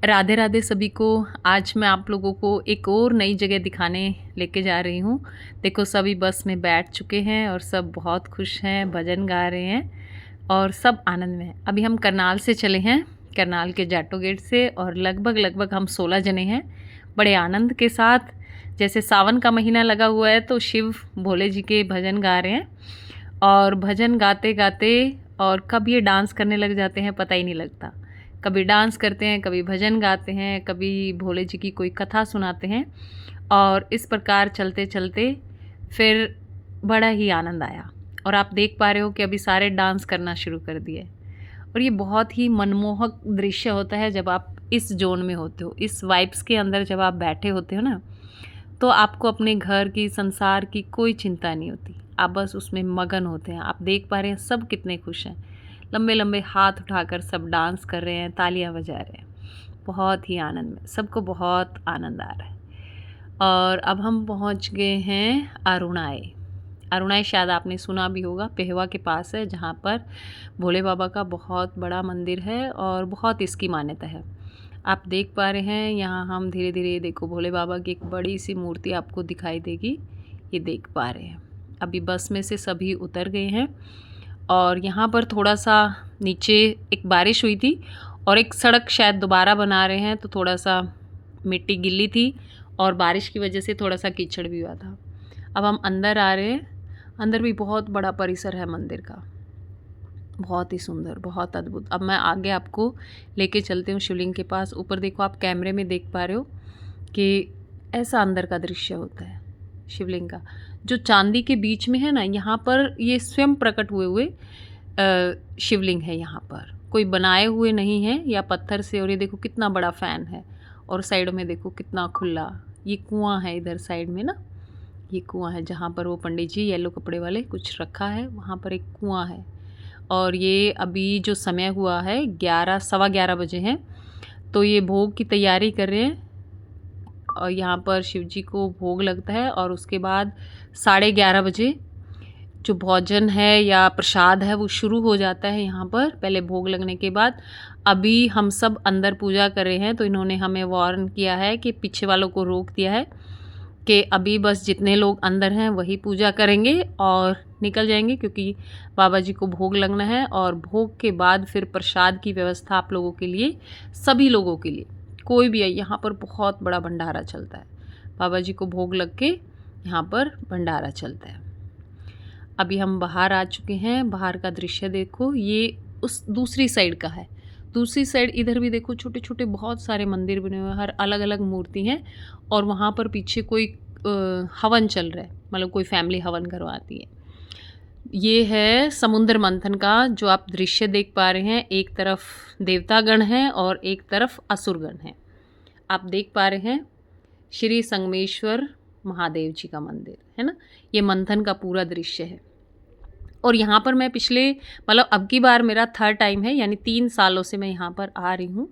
राधे राधे सभी को। आज मैं आप लोगों को एक और नई जगह दिखाने लेके जा रही हूँ। देखो सभी बस में बैठ चुके हैं और सब बहुत खुश हैं, भजन गा रहे हैं और सब आनंद में हैं। अभी हम करनाल से चले हैं, करनाल के जाटो गेट से, और लगभग हम 16 जने हैं। बड़े आनंद के साथ, जैसे सावन का महीना लगा हुआ है तो शिव भोले जी के भजन गा रहे हैं। और भजन गाते गाते और कब ये डांस करने लग जाते हैं पता ही नहीं लगता। कभी डांस करते हैं, कभी भजन गाते हैं, कभी भोले जी की कोई कथा सुनाते हैं, और इस प्रकार चलते चलते फिर बड़ा ही आनंद आया। और आप देख पा रहे हो कि अभी सारे डांस करना शुरू कर दिए। और ये बहुत ही मनमोहक दृश्य होता है जब आप इस जोन में होते हो, इस वाइब्स के अंदर जब आप बैठे होते हो ना, तो आपको अपने घर की, संसार की कोई चिंता नहीं होती। आप बस उसमें मगन होते हैं। आप देख पा रहे हैं सब कितने खुश हैं। लंबे लंबे हाथ उठाकर सब डांस कर रहे हैं, तालियां बजा रहे हैं। बहुत ही आनंद में, सबको बहुत आनंद आ रहा है। और अब हम पहुंच गए हैं अरुणाई। अरुणाई शायद आपने सुना भी होगा, पेहवा के पास है, जहाँ पर भोले बाबा का बहुत बड़ा मंदिर है और बहुत इसकी मान्यता है। आप देख पा रहे हैं यहाँ हम धीरे धीरे, देखो भोले बाबा की एक बड़ी सी मूर्ति आपको दिखाई देगी, ये देख पा रहे हैं। अभी बस में से सभी उतर गए हैं और यहाँ पर थोड़ा सा नीचे एक बारिश हुई थी और एक सड़क शायद दोबारा बना रहे हैं, तो थोड़ा सा मिट्टी गिल्ली थी और बारिश की वजह से थोड़ा सा कीचड़ भी हुआ था। अब हम अंदर आ रहे हैं। अंदर भी बहुत बड़ा परिसर है मंदिर का, बहुत ही सुंदर, बहुत अद्भुत। अब मैं आगे आपको लेके चलती हूँ शिवलिंग के पास। ऊपर देखो, आप कैमरे में देख पा रहे हो कि ऐसा अंदर का दृश्य होता है शिवलिंग का, जो चांदी के बीच में है ना। यहाँ पर ये स्वयं प्रकट हुए हुए शिवलिंग है। यहाँ पर कोई बनाए हुए नहीं है या पत्थर से। और ये देखो कितना बड़ा फैन है, और साइड में देखो कितना खुला ये कुआं है। इधर साइड में ना ये कुआं है, जहाँ पर वो पंडित जी येलो कपड़े वाले कुछ रखा है, वहाँ पर एक कुआं है। और ये अभी जो समय हुआ है 11, सवा 11 बजे हैं, तो ये भोग की तैयारी कर रहे हैं। और यहाँ पर शिव जी को भोग लगता है और उसके बाद 11:30 बजे जो भोजन है या प्रसाद है वो शुरू हो जाता है यहाँ पर, पहले भोग लगने के बाद। अभी हम सब अंदर पूजा कर रहे हैं, तो इन्होंने हमें वार्न किया है कि पीछे वालों को रोक दिया है कि अभी बस जितने लोग अंदर हैं वही पूजा करेंगे और निकल जाएंगे, क्योंकि बाबा जी को भोग लगना है। और भोग के बाद फिर प्रसाद की व्यवस्था आप लोगों के लिए, सभी लोगों के लिए, कोई भी है, यहाँ पर बहुत बड़ा भंडारा चलता है। बाबा जी को भोग लग के यहाँ पर भंडारा चलता है। अभी हम बाहर आ चुके हैं। बाहर का दृश्य देखो, ये उस दूसरी साइड का है। दूसरी साइड इधर भी देखो, छोटे छोटे बहुत सारे मंदिर बने हुए हैं, हर अलग अलग मूर्ति हैं। और वहाँ पर पीछे कोई हवन चल रहा है, मतलब कोई फैमिली हवन करवाती है। ये है समुद्र मंथन का जो आप दृश्य देख पा रहे हैं। एक तरफ देवतागण हैं और एक तरफ असुरगण हैं। आप देख पा रहे हैं श्री संगमेश्वर महादेव जी का मंदिर है ना। ये मंथन का पूरा दृश्य है। और यहाँ पर मैं पिछले, मतलब अब की बार मेरा 3rd टाइम है, यानी 3 सालों से मैं यहाँ पर आ रही हूँ।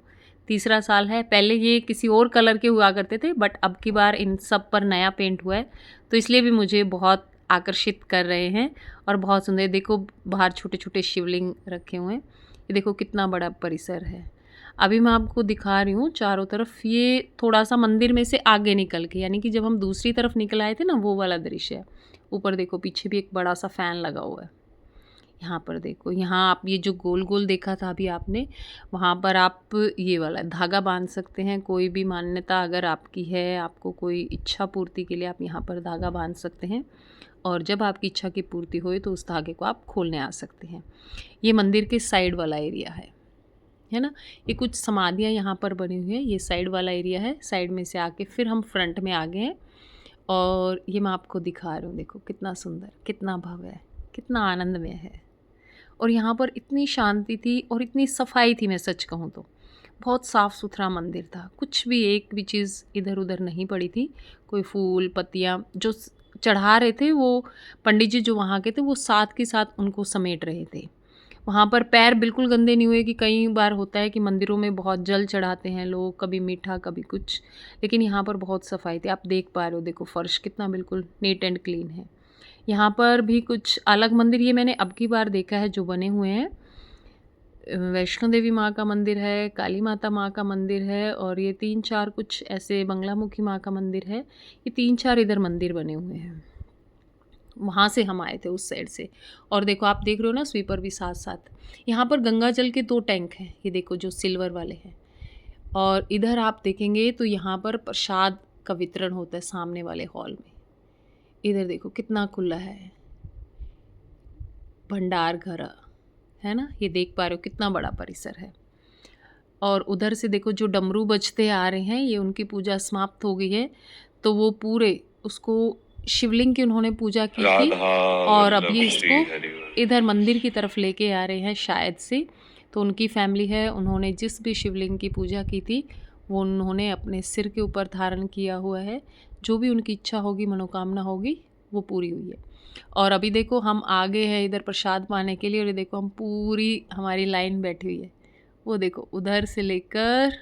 तीसरा साल है। पहले ये किसी और कलर के हुआ करते थे, बट अब की बार इन सब पर नया पेंट हुआ है, तो इसलिए भी मुझे बहुत आकर्षित कर रहे हैं। और बहुत सुंदर, देखो बाहर छोटे छोटे शिवलिंग रखे हुए हैं। ये देखो कितना बड़ा परिसर है। अभी मैं आपको दिखा रही हूँ चारों तरफ। ये थोड़ा सा मंदिर में से आगे निकल के, यानी कि जब हम दूसरी तरफ निकल आए थे ना, वो वाला दृश्य है। ऊपर देखो पीछे भी एक बड़ा सा फैन लगा हुआ है। यहाँ पर देखो, यहाँ आप ये जो गोल गोल देखा था अभी आपने, वहाँ पर आप ये वाला धागा बांध सकते हैं। कोई भी मान्यता अगर आपकी है, आपको कोई इच्छा पूर्ति के लिए आप यहाँ पर धागा बांध सकते हैं, और जब आपकी इच्छा की पूर्ति होए तो उस धागे को आप खोलने आ सकते हैं। ये मंदिर के साइड वाला एरिया है ना। ये कुछ समाधियाँ यहाँ पर बनी हुई हैं। ये साइड वाला एरिया है। साइड में से आके फिर हम फ्रंट में आ गए हैं, और ये मैं आपको दिखा रही हूँ। देखो कितना सुंदर, कितना भव्य है, कितना आनंदमय है। और यहाँ पर इतनी शांति थी और इतनी सफाई थी, मैं सच कहूँ तो बहुत साफ़ सुथरा मंदिर था। कुछ भी एक भी चीज़ इधर उधर नहीं पड़ी थी। कोई फूल पत्तियाँ जो चढ़ा रहे थे, वो पंडित जी जो वहाँ के थे, वो साथ के साथ उनको समेट रहे थे। वहाँ पर पैर बिल्कुल गंदे नहीं हुए, कि कई बार होता है कि मंदिरों में बहुत जल चढ़ाते हैं लोग, कभी मीठा कभी कुछ, लेकिन यहाँ पर बहुत सफाई थी। आप देख पा रहे हो, देखो फर्श कितना बिल्कुल नीट एंड क्लीन है। यहाँ पर भी कुछ अलग मंदिर, ये मैंने अब की बार देखा है, जो बने हुए हैं वैष्णो देवी माँ का मंदिर है, काली माता माँ का मंदिर है और ये 3-4 कुछ ऐसे बंगलामुखी माँ का मंदिर है। ये 3-4 इधर मंदिर बने हुए हैं। वहाँ से हम आए थे उस साइड से। और देखो आप देख रहे हो ना स्वीपर भी साथ-साथ। यहाँ पर गंगा जल के 2 टैंक हैं, ये देखो जो सिल्वर वाले हैं। और इधर आप देखेंगे तो यहाँ पर प्रसाद का वितरण होता है सामने वाले हॉल में। इधर देखो कितना खुला है, भंडार घर है ना, ये देख पा रहे हो कितना बड़ा परिसर है। और उधर से देखो जो डमरू बजते आ रहे हैं, ये उनकी पूजा समाप्त हो गई है, तो वो पूरे उसको शिवलिंग की उन्होंने पूजा की थी और अभी इसको इधर मंदिर की तरफ लेके आ रहे हैं शायद से। तो उनकी फैमिली है, उन्होंने जिस भी शिवलिंग की पूजा की थी वो उन्होंने अपने सिर के ऊपर धारण किया हुआ है। जो भी उनकी इच्छा होगी, मनोकामना होगी, वो पूरी हुई है। और अभी देखो हम आगे हैं इधर प्रसाद पाने के लिए और ये देखो हम पूरी हमारी लाइन बैठी हुई है। वो देखो उधर से लेकर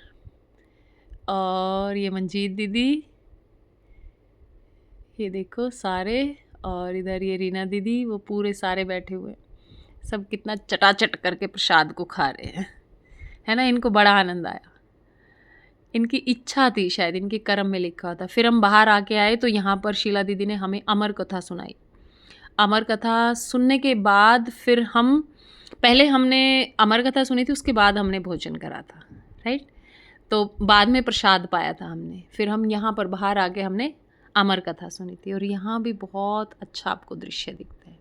और ये मंजीत दीदी, ये देखो सारे, और इधर ये रीना दीदी, वो पूरे सारे बैठे हुए हैं। सब कितना चटाचट करके प्रसाद को खा रहे हैं, है ना। इनको बड़ा आनंद आया, इनकी इच्छा थी शायद, इनके कर्म में लिखा था। फिर हम बाहर आके आए तो यहाँ पर शीला दीदी ने हमें अमर कथा सुनाई। अमर कथा सुनने के बाद फिर हम, पहले हमने अमर कथा सुनी थी, उसके बाद हमने भोजन करा था, राइट। तो बाद में प्रसाद पाया था हमने। फिर हम यहाँ पर बाहर आके हमने अमर कथा सुनी थी और यहाँ भी बहुत अच्छा आपको दृश्य दिखता है।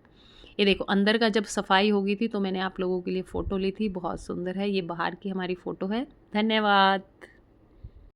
ये देखो अंदर का जब सफाई हो गई थी तो मैंने आप लोगों के लिए फ़ोटो ली थी, बहुत सुंदर है। ये बाहर की हमारी फ़ोटो है। धन्यवाद।